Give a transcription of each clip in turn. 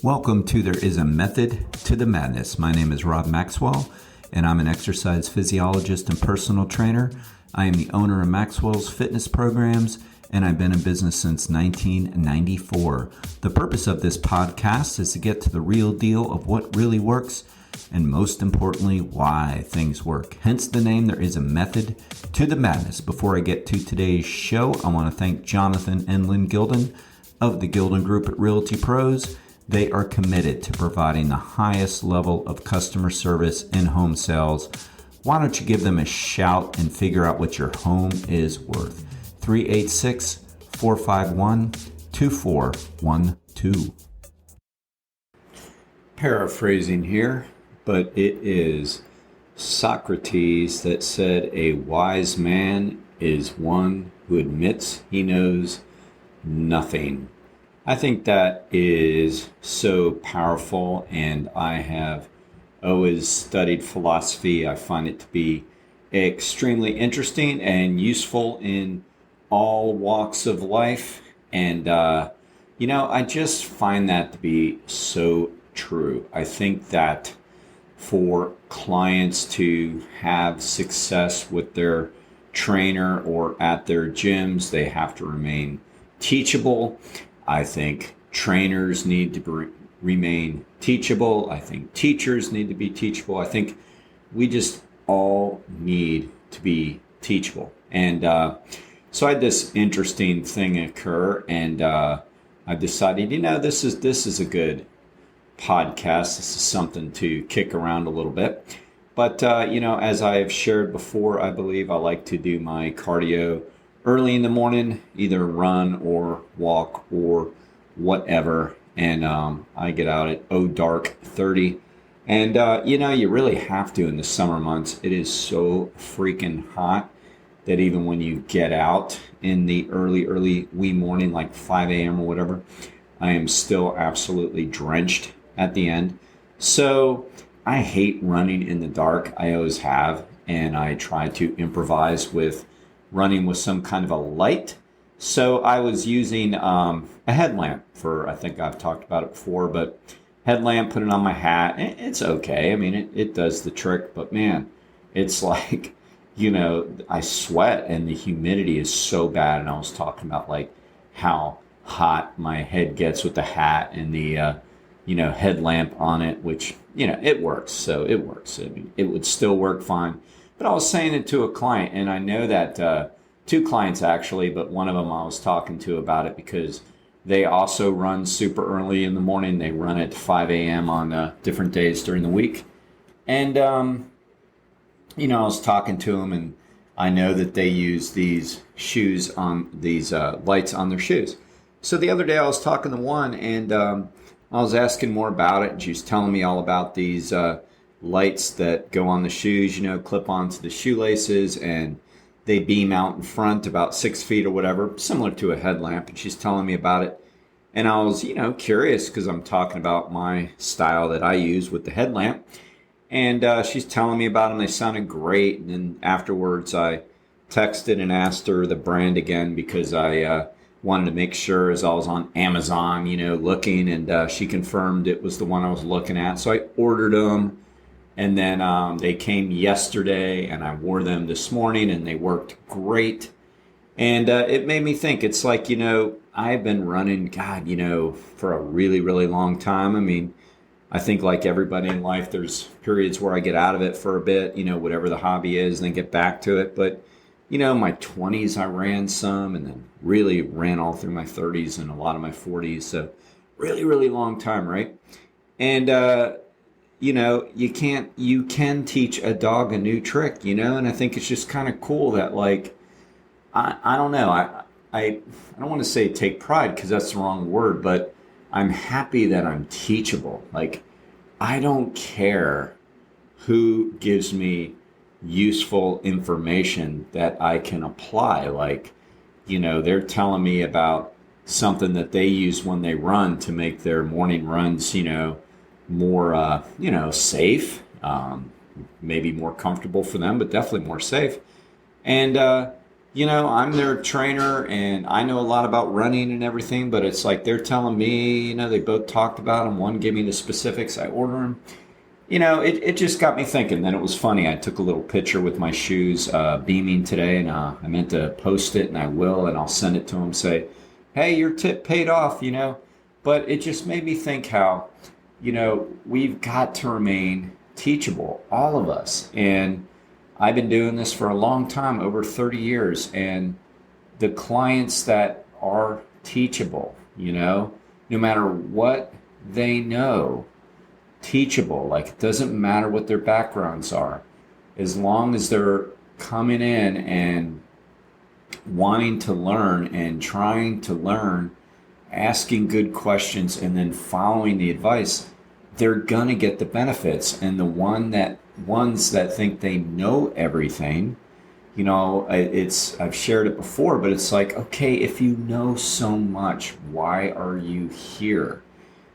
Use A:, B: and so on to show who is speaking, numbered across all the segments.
A: Welcome to There Is a Method to the Madness. My name is Rob Maxwell, and I'm an exercise physiologist and personal trainer. I am the owner of Maxwell's fitness programs, and I've been in business since 1994. The purpose of this podcast is to get to the real deal of what really works, and most importantly, why things work. Hence the name, There Is a Method to the Madness. Before I get to today's show, I want to thank Jonathan and Lynn Gilden of the Gilden Group at Realty Pros. They are committed to providing the highest level of customer service in home sales. Why don't you give them a shout and figure out what your home is worth? 386-451-2412. Paraphrasing here, but it is Socrates that said, "A wise man is one who admits he knows nothing." I think that is so powerful, and I have always studied philosophy. I find it to be extremely interesting and useful in all walks of life. And, I just find that to be so true. I think that for clients to have success with their trainer or at their gyms, they have to remain teachable. I think trainers need to remain teachable. I think teachers need to be teachable. I think we just all need to be teachable. And so I had this interesting thing occur, and I decided, this is a good podcast. This is something to kick around a little bit. But, as I have shared before, I believe I like to do my cardio early in the morning, either run or walk or whatever. And I get out at dark 30. And, you really have to in the summer months. It is so freaking hot that even when you get out in the early wee morning, like 5 a.m. or whatever, I am still absolutely drenched at the end. So I hate running in the dark. I always have. And I try to improvise with running with some kind of a light. So I was using a headlamp I think I've talked about it before, but headlamp, put it on my hat. It's okay. I mean, it does the trick, but man, it's like, I sweat and the humidity is so bad. And I was talking about like how hot my head gets with the hat and the, headlamp on it, which, it works. So it works. I mean, it would still work fine. But I was saying it to a client, and I know that two clients actually, but one of them I was talking to about it because they also run super early in the morning. They run at 5 a.m. on different days during the week. And, I was talking to them, and I know that they use these shoes on these lights on their shoes. So the other day I was talking to one, and I was asking more about it, and she was telling me all about these lights that go on the shoes, clip onto the shoelaces, and they beam out in front about 6 feet or whatever, similar to a headlamp. And she's telling me about it. And I was, curious because I'm talking about my style that I use with the headlamp. And she's telling me about them. They sounded great. And then afterwards, I texted and asked her the brand again because I wanted to make sure as I was on Amazon, looking. And she confirmed it was the one I was looking at. So I ordered them. And then they came yesterday, and I wore them this morning, and they worked great. And it made me think, it's like, I've been running, for a really, really long time. I mean, I think like everybody in life, there's periods where I get out of it for a bit, whatever the hobby is, and then get back to it. But, my 20s, I ran some, and then really ran all through my 30s and a lot of my 40s. So really, really long time, right? And, you can teach a dog a new trick, and I think it's just kind of cool that like, I don't know. I don't want to say take pride because that's the wrong word, but I'm happy that I'm teachable. Like, I don't care who gives me useful information that I can apply. Like, they're telling me about something that they use when they run to make their morning runs, more, safe, maybe more comfortable for them, but definitely more safe. And, I'm their trainer and I know a lot about running and everything, but it's like they're telling me, they both talked about them. One gave me the specifics. I order them. It just got me thinking. Then it was funny. I took a little picture with my shoes beaming today, and I meant to post it, and I will, and I'll send it to them, say, hey, your tip paid off. But it just made me think how, we've got to remain teachable, all of us. And I've been doing this for a long time, over 30 years, and the clients that are teachable, no matter what they know, teachable, like it doesn't matter what their backgrounds are, as long as they're coming in and wanting to learn and trying to learn, asking good questions and then following the advice, they're gonna get the benefits. And the ones that think they know everything, I've shared it before, but it's like, okay, if you know so much, why are you here?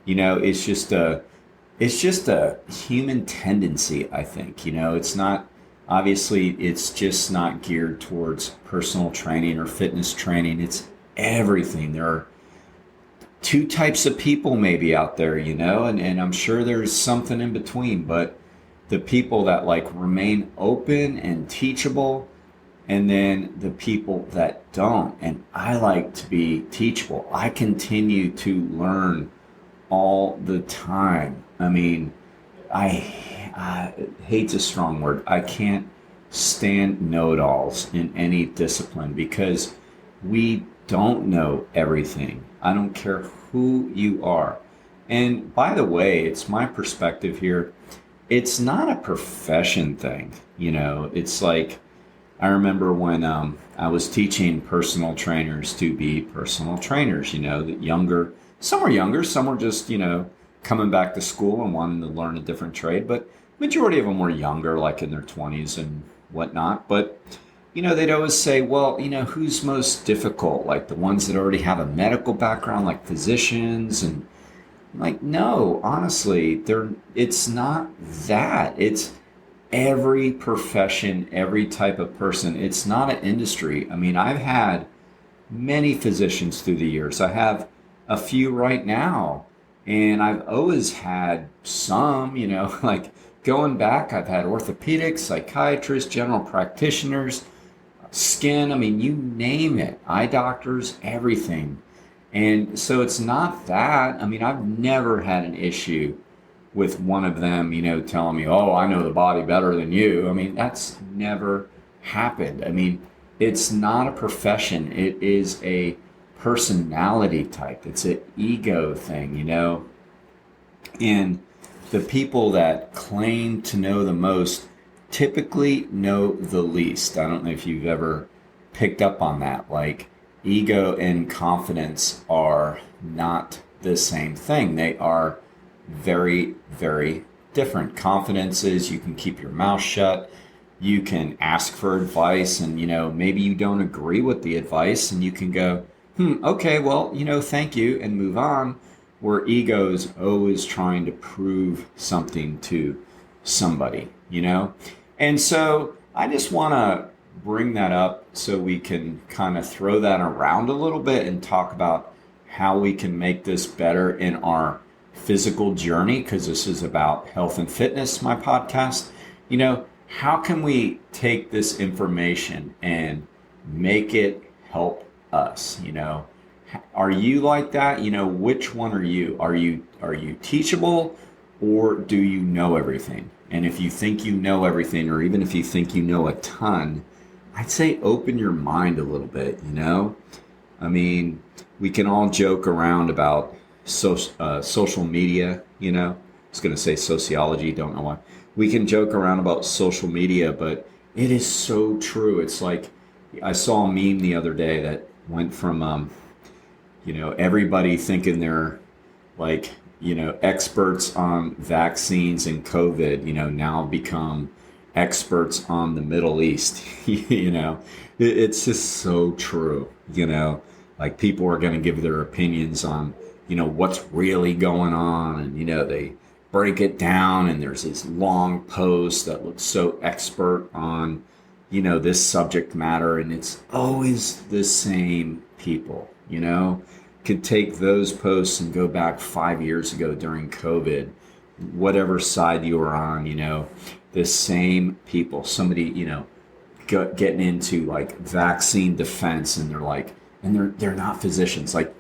A: It's just a human tendency, I think. It's not, obviously, it's just not geared towards personal training or fitness training. It's everything. There are two types of people maybe out there, and I'm sure there's something in between, but the people that like remain open and teachable, and then the people that don't. And I like to be teachable. I continue to learn all the time. I mean, I hate's a strong word. I can't stand know-it-alls in any discipline because we don't know everything. I don't care who you are. And by the way, it's my perspective here. It's not a profession thing. It's like, I remember when I was teaching personal trainers to be personal trainers, that some were younger, some were just, coming back to school and wanting to learn a different trade, but majority of them were younger, like in their 20s and whatnot. But, they'd always say, well, who's most difficult? Like the ones that already have a medical background, like physicians. And I'm like, no, honestly, it's not that. It's every profession, every type of person. It's not an industry. I mean, I've had many physicians through the years. I have a few right now. And I've always had some, like going back, I've had orthopedics, psychiatrists, general practitioners, skin, I mean, you name it, eye doctors, everything. And so it's not that. I mean, I've never had an issue with one of them, telling me, oh, I know the body better than you. I mean, that's never happened. I mean, it's not a profession. It is a personality type. It's an ego thing, and the people that claim to know the most typically know the least. I don't know if you've ever picked up on that. Like, ego and confidence are not the same thing. They are very, very different. Confidence is you can keep your mouth shut. You can ask for advice and, maybe you don't agree with the advice and you can go, okay, well, thank you, and move on, where ego's always trying to prove something to somebody, And so I just want to bring that up so we can kind of throw that around a little bit and talk about how we can make this better in our physical journey, because this is about health and fitness, my podcast. How can we take this information and make it help us? Are you like that? Which one are you? Are you teachable, or do you know everything? And if you think you know everything, or even if you think you know a ton, I'd say open your mind a little bit. I mean, we can all joke around about social media. I was going to say sociology, don't know why. We can joke around about social media, but it is so true. It's like, I saw a meme the other day that went from, everybody thinking they're like, experts on vaccines and COVID, now become experts on the Middle East. It's just so true. Like, people are going to give their opinions on, what's really going on. And, they break it down and there's this long post that looks so expert on, this subject matter, and it's always the same people, could take those posts and go back 5 years ago during COVID, whatever side you were on, the same people, somebody, getting into like vaccine defense, and they're not physicians. Like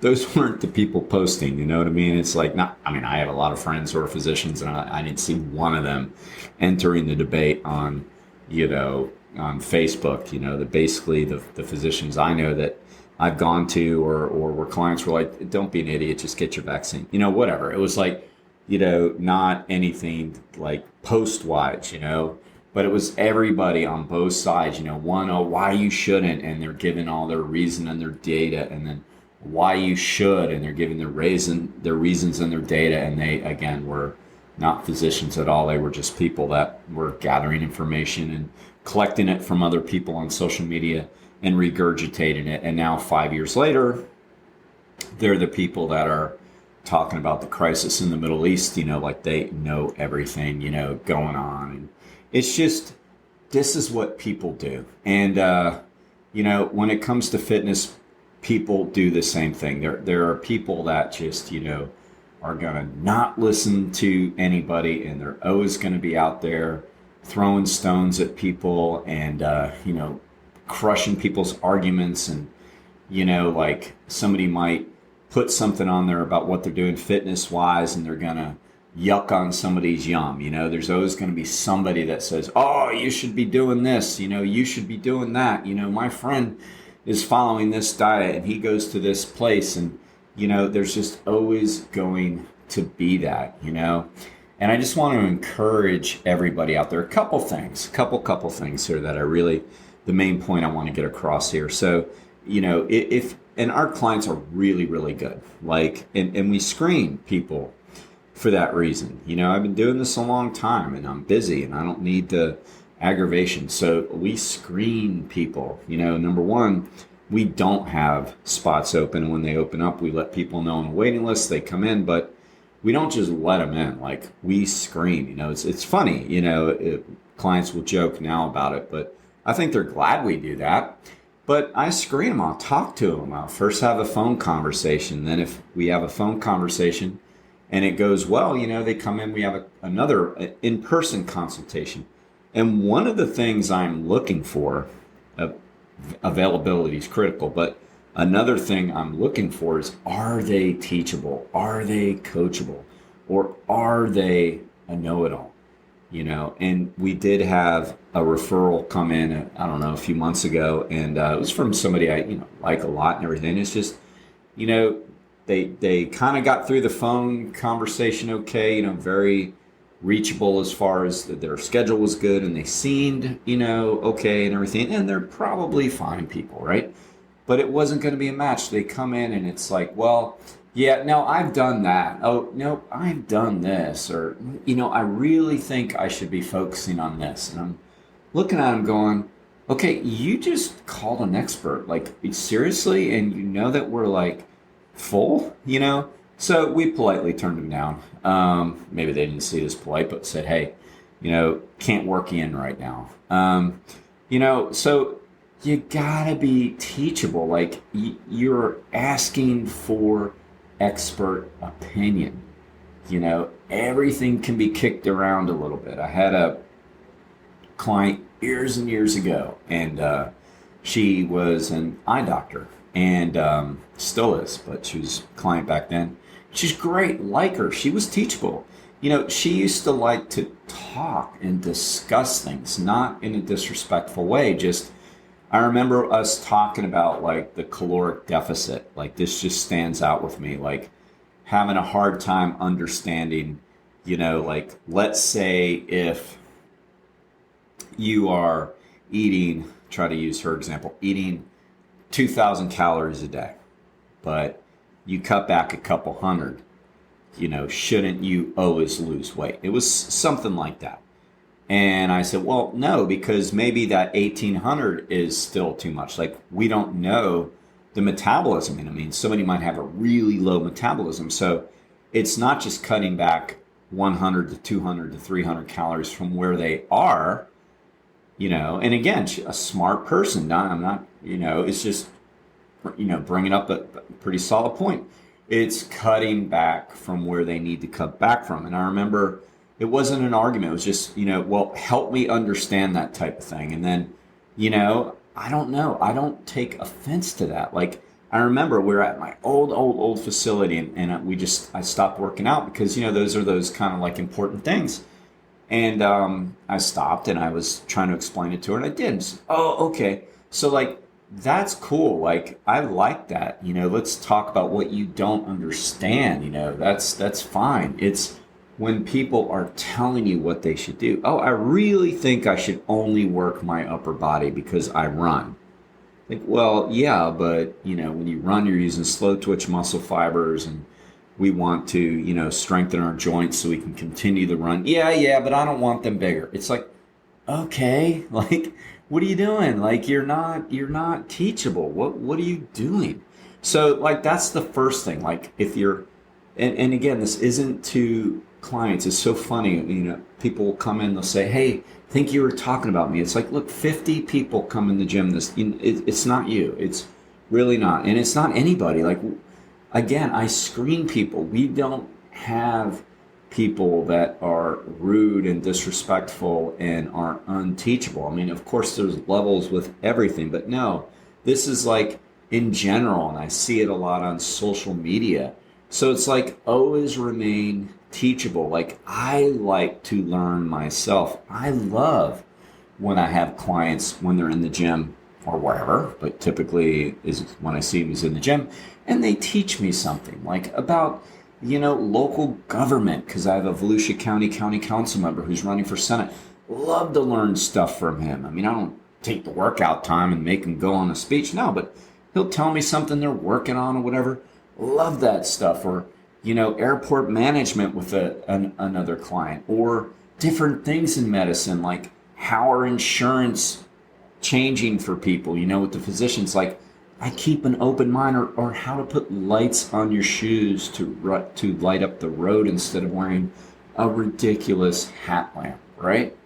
A: those weren't the people posting, you know what I mean? It's like, I have a lot of friends who are physicians, and I didn't see one of them entering the debate on Facebook, basically the physicians I know that I've gone to or where clients were like, don't be an idiot, just get your vaccine, whatever. It was like, not anything like post-wise, but it was everybody on both sides, why you shouldn't, and they're giving all their reason and their data, and then why you should, and they're giving their reasons and their data, and they, again, were not physicians at all. They were just people that were gathering information and collecting it from other people on social media and regurgitating it. And now 5 years later, they're the people that are talking about the crisis in the Middle East, like they know everything, going on. And it's just, this is what people do. And, when it comes to fitness, people do the same thing. There are people that just, are going to not listen to anybody, and they're always going to be out there throwing stones at people and, crushing people's arguments. And, like somebody might put something on there about what they're doing fitness wise, and they're going to yuck on somebody's yum. There's always going to be somebody that says, oh, you should be doing this, you should be doing that. My friend is following this diet and he goes to this place, and, there's just always going to be that, And I just want to encourage everybody out there, a couple things here that are really the main point I want to get across here. So, and our clients are really, really good. And we screen people for that reason. I've been doing this a long time, and I'm busy, and I don't need the aggravation. So we screen people. Number one, we don't have spots open. And when they open up, we let people know on the waiting list, they come in, but we don't just let them in. Like, we screen. It's funny, clients will joke now about it, but I think they're glad we do that. But I screen them. I'll talk to them. I'll first have a phone conversation. Then if we have a phone conversation and it goes well, they come in, we have another in-person consultation. And one of the things I'm looking for, availability is critical, but another thing I'm looking for is, are they teachable? Are they coachable? Or are they a know-it-all? And we did have a referral come in, I don't know, a few months ago, and it was from somebody I, like a lot and everything. It's just, they kind of got through the phone conversation okay, very reachable as far as their schedule was good, and they seemed, okay and everything, and they're probably fine people, right? But it wasn't going to be a match. They come in and it's like, well, yeah, no, I've done that. Oh, no, I've done this. Or, I really think I should be focusing on this. And I'm looking at them going, okay, you just called an expert. Like, seriously? And you know that we're like full, So we politely turned them down. Maybe they didn't see it as polite, but said, hey, can't work you in right now. So you gotta be teachable. Like, you're asking for expert opinion. Everything can be kicked around a little bit. I had a client years and years ago, and she was an eye doctor, and still is, but she was a client back then. She's great, like her. She was teachable. She used to like to talk and discuss things, not in a disrespectful way, just I remember us talking about like the caloric deficit. Like, this just stands out with me, like having a hard time understanding, like, let's say if you are eating, try to use her example, eating 2,000 calories a day, but you cut back a couple hundred, shouldn't you always lose weight? It was something like that. And I said, well, no, because maybe that 1,800 is still too much. Like, we don't know the metabolism. And somebody might have a really low metabolism. So it's not just cutting back 100 to 200 to 300 calories from where they are. and again, a smart person. I'm not, it's just, bringing up a pretty solid point. It's cutting back from where they need to cut back from. And I remember it wasn't an argument. It was just, well, help me understand that type of thing. And then, I don't know. I don't take offense to that. Like, I remember we were at my old facility and I stopped working out because, those are those kind of like important things. And I stopped and I was trying to explain it to her and I did. And she said, oh, okay. So like, that's cool. Like, I like that. Let's talk about what you don't understand. That's fine. It's when people are telling you what they should do. Oh, I really think I should only work my upper body because I run. Like, well, yeah, but, when you run, you're using slow twitch muscle fibers and we want to, strengthen our joints so we can continue the run. Yeah, but I don't want them bigger. It's like, okay, like, what are you doing? Like, you're not teachable. What are you doing? So, like, that's the first thing. Like, if you're, and again, this isn't to clients. It's so funny. People will come in, they'll say, hey, I think you were talking about me. It's like, look, 50 people come in the gym. It's not you. It's really not. And it's not anybody. Like, again, I screen people. We don't have people that are rude and disrespectful and are unteachable. I mean, of course, there's levels with everything, but no, this is like in general, and I see it a lot on social media. So it's like, always remain teachable. Like, I like to learn myself. I love when I have clients when they're in the gym or wherever, but typically is when I see them is in the gym, and they teach me something like about local government, because I have a Volusia County Council member who's running for Senate. Love to learn stuff from him. I mean, I don't take the workout time and make him go on a speech. No, but he'll tell me something they're working on or whatever. Love that stuff. Or, airport management with another client, or different things in medicine, like how are insurance changing for people, with the physicians. Like, I keep an open mind, or how to put lights on your shoes to light up the road instead of wearing a ridiculous hat lamp, right?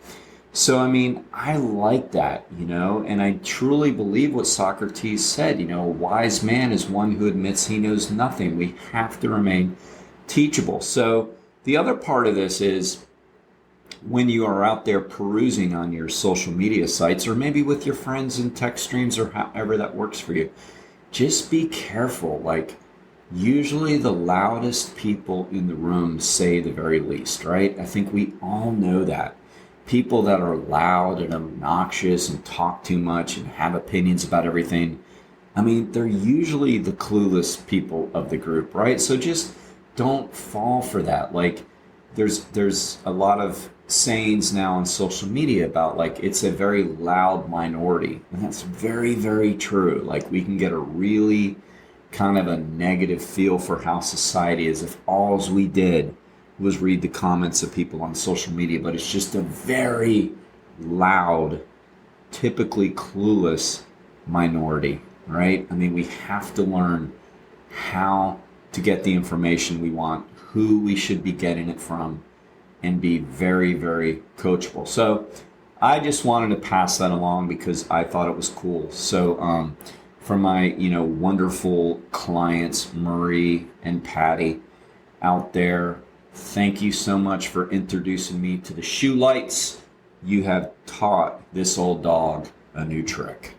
A: So, I mean, I like that, and I truly believe what Socrates said, a wise man is one who admits he knows nothing. We have to remain teachable. So the other part of this is when you are out there perusing on your social media sites, or maybe with your friends in text streams, or however that works for you, just be careful. Like, usually the loudest people in the room say the very least, right? I think we all know that. People that are loud and obnoxious and talk too much and have opinions about everything, I mean, they're usually the clueless people of the group, right? So just don't fall for that. Like, there's a lot of sayings now on social media about, like, it's a very loud minority, and that's very, very true. Like, we can get a really kind of a negative feel for how society is if all we did was read the comments of people on social media, but it's just a very loud, typically clueless minority, right? I mean, we have to learn how to get the information we want, who we should be getting it from, and be very, very coachable. So I just wanted to pass that along because I thought it was cool. So for my, wonderful clients, Marie and Patty out there, thank you so much for introducing me to the shoe lights. You have taught this old dog a new trick.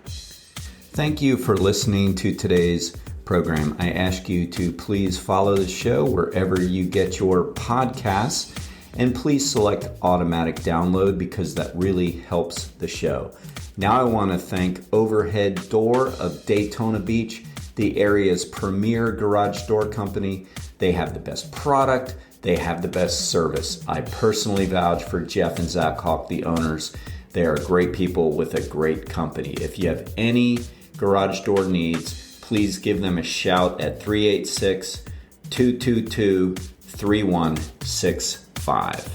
A: Thank you for listening to today's program. I ask you to please follow the show wherever you get your podcasts, and please select automatic download because that really helps the show. Now I want to thank Overhead Door of Daytona Beach, the area's premier garage door company. They have the best product. They have the best service. I personally vouch for Jeff and Zach Hawk, the owners. They are great people with a great company. If you have any garage door needs, please give them a shout at 386-222-3165.